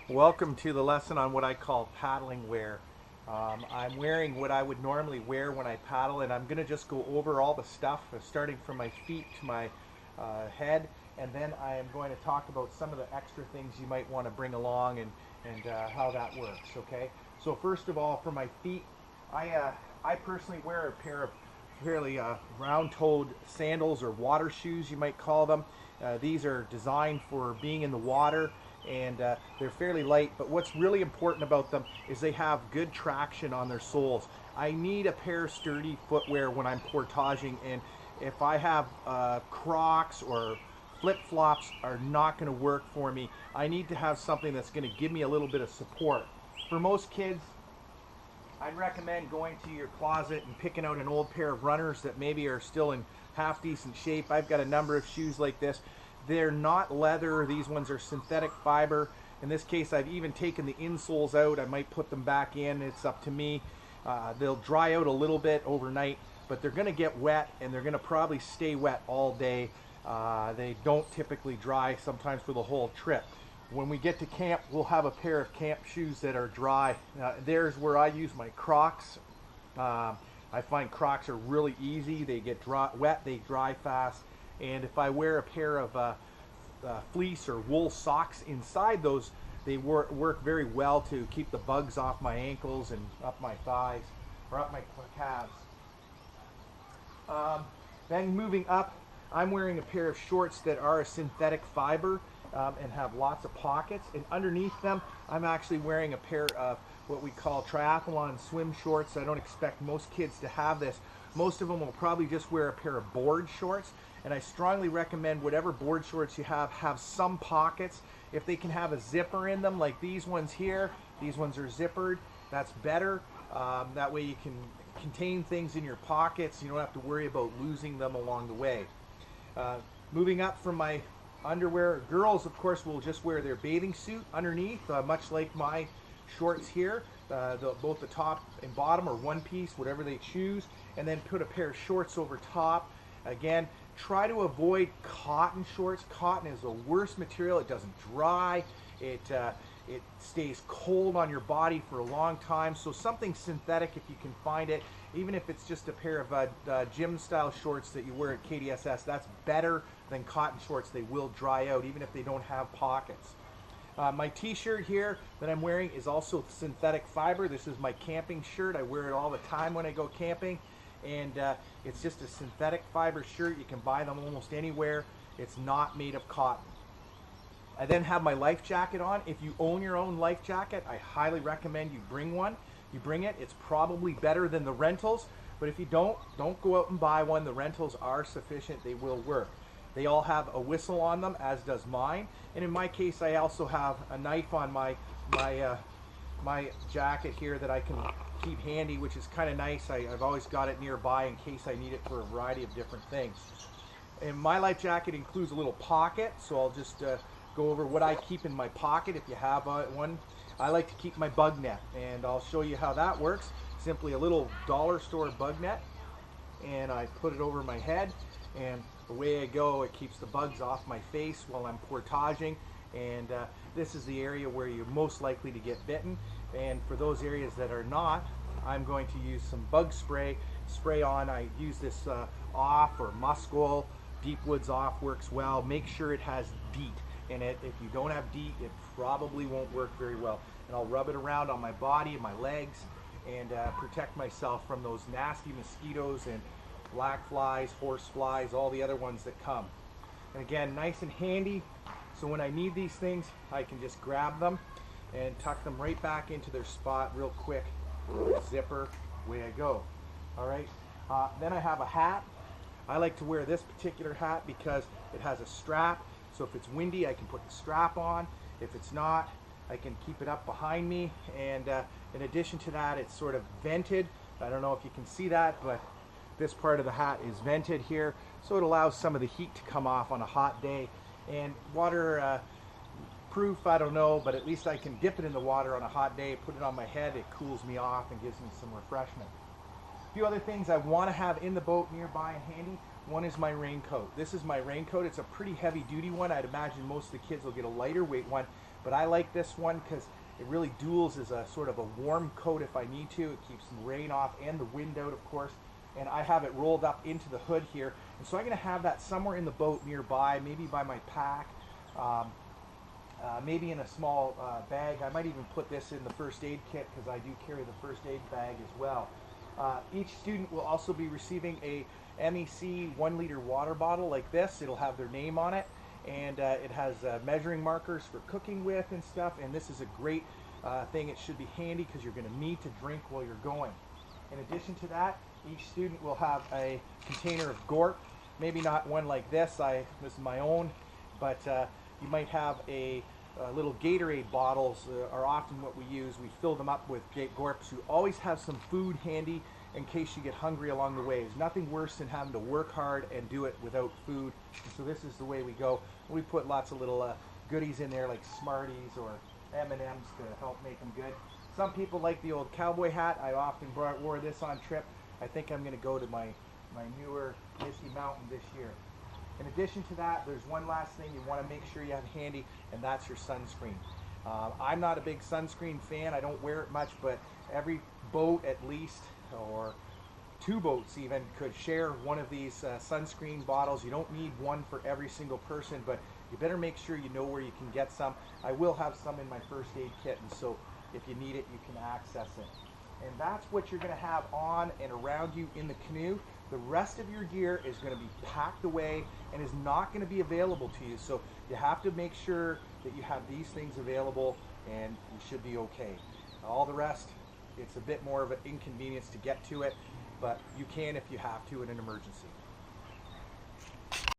Welcome to the lesson on what I call paddling wear. I'm wearing what I would normally wear when I paddle, and I'm going to just go over all the stuff, starting from my feet to my head, and then I am going to talk about some of the extra things you might want to bring along and how that works. Okay. So first of all, for my feet, I personally wear a pair of fairly round-toed sandals or water shoes, you might call them. These are designed for being in the water, and they're fairly light, but what's really important about them is they have good traction on their soles. I need a pair of sturdy footwear when I'm portaging, and if I have Crocs or flip-flops are not going to work for me. I need to have something that's going to give me a little bit of support. For most kids, I'd recommend going to your closet and picking out an old pair of runners that maybe are still in half decent shape. I've got a number of shoes like this. They're not leather. These ones are synthetic fiber. In this case, I've even taken the insoles out. I might put them back in. It's up to me. They'll dry out a little bit overnight, but they're going to get wet, and they're going to probably stay wet all day. They don't typically dry sometimes for the whole trip. When we get to camp, we'll have a pair of camp shoes that are dry. There's where I use my Crocs. I find Crocs are really easy. They get wet, they dry fast. And if I wear a pair of fleece or wool socks inside those, they work very well to keep the bugs off my ankles and up my thighs or up my calves. Then moving up, I'm wearing a pair of shorts that are a synthetic fiber and have lots of pockets. And underneath them, I'm actually wearing a pair of what we call triathlon swim shorts. I don't expect most kids to have this. Most of them will probably just wear a pair of board shorts. And I strongly recommend whatever board shorts you have some pockets. If they can have a zipper in them, like these ones here, these ones are zippered, that's better. That way you can contain things in your pockets. You don't have to worry about losing them along the way. Moving up from my underwear, girls of course will just wear their bathing suit underneath, much like my shorts here. Both the top and bottom are one piece, whatever they choose, and then put a pair of shorts over top. Again, try to avoid cotton shorts. Cotton is the worst material. It doesn't dry. It stays cold on your body for a long time. So something synthetic, if you can find it, even if it's just a pair of gym style shorts that you wear at KDSS, that's better than cotton shorts. They will dry out even if they don't have pockets. My t-shirt here that I'm wearing is also synthetic fiber. This is my camping shirt. I wear it all the time when I go camping, and it's just a synthetic fiber shirt. You can buy them almost anywhere. It's not made of cotton. I then have my life jacket on. If you own your own life jacket, I highly recommend you bring one. You bring it. It's probably better than the rentals, but if you don't go out and buy one. The rentals are sufficient. They will work. They all have a whistle on them, as does mine. And in my case, I also have a knife on my jacket here that I can keep handy, which is kind of nice. I've always got it nearby in case I need it for a variety of different things. And my life jacket includes a little pocket, so I'll just go over what I keep in my pocket if you have one. I like to keep my bug net, and I'll show you how that works. Simply a little dollar store bug net, and I put it over my head, and away I go. It keeps the bugs off my face while I'm portaging, and this is the area where you're most likely to get bitten. And for those areas that are not, I'm going to use some bug spray on. I use this Off or Muscle. Deep Woods Off works well. Make sure it has DEET in it. If you don't have DEET, it probably won't work very well. And I'll rub it around on my body and my legs and protect myself from those nasty mosquitoes and black flies, horse flies, all the other ones that come. And again, nice and handy, so when I need these things, I can just grab them and tuck them right back into their spot real quick. Zipper, away I go. All right. Then I have a hat. I like to wear this particular hat because it has a strap, so if it's windy, I can put the strap on. If it's not, I can keep it up behind me, and in addition to that, it's sort of vented. I don't know if you can see that, but this part of the hat is vented here, so it allows some of the heat to come off on a hot day. And water proof, I don't know, but at least I can dip it in the water on a hot day, put it on my head, it cools me off and gives me some refreshment. A few other things I want to have in the boat nearby and handy. One is my raincoat. This is my raincoat. It's a pretty heavy duty one. I'd imagine most of the kids will get a lighter weight one, but I like this one because it really duals as a sort of a warm coat if I need to. It keeps the rain off and the wind out, of course. And I have it rolled up into the hood here. And so I'm going to have that somewhere in the boat nearby, maybe by my pack, maybe in a small bag. I might even put this in the first aid kit because I do carry the first aid bag as well. Each student will also be receiving a MEC 1 liter water bottle like this. It'll have their name on it, and it has measuring markers for cooking with and stuff. And this is a great thing. It should be handy because you're going to need to drink while you're going. In addition to that, each student will have a container of Gorp. Maybe not one like this. This is my own, but you might have a little Gatorade bottles are often what we use. We fill them up with Gorp, so you always have some food handy in case you get hungry along the way. There's nothing worse than having to work hard and do it without food. And so this is the way we go. We put lots of little goodies in there like Smarties or M&Ms to help make them good. Some people like the old cowboy hat. I often wore this on trip. I think I'm going to go to my newer Misty Mountain this year. In addition to that, there's one last thing you want to make sure you have handy, and that's your sunscreen. I'm not a big sunscreen fan. I don't wear it much, but every boat at least, or 2 boats even, could share one of these sunscreen bottles. You don't need one for every single person, but you better make sure you know where you can get some. I will have some in my first aid kit, and so if you need it, you can access it. And that's what you're going to have on and around you in the canoe. The rest of your gear is going to be packed away and is not going to be available to you. So you have to make sure that you have these things available, and you should be okay. All the rest, it's a bit more of an inconvenience to get to it, but you can if you have to in an emergency.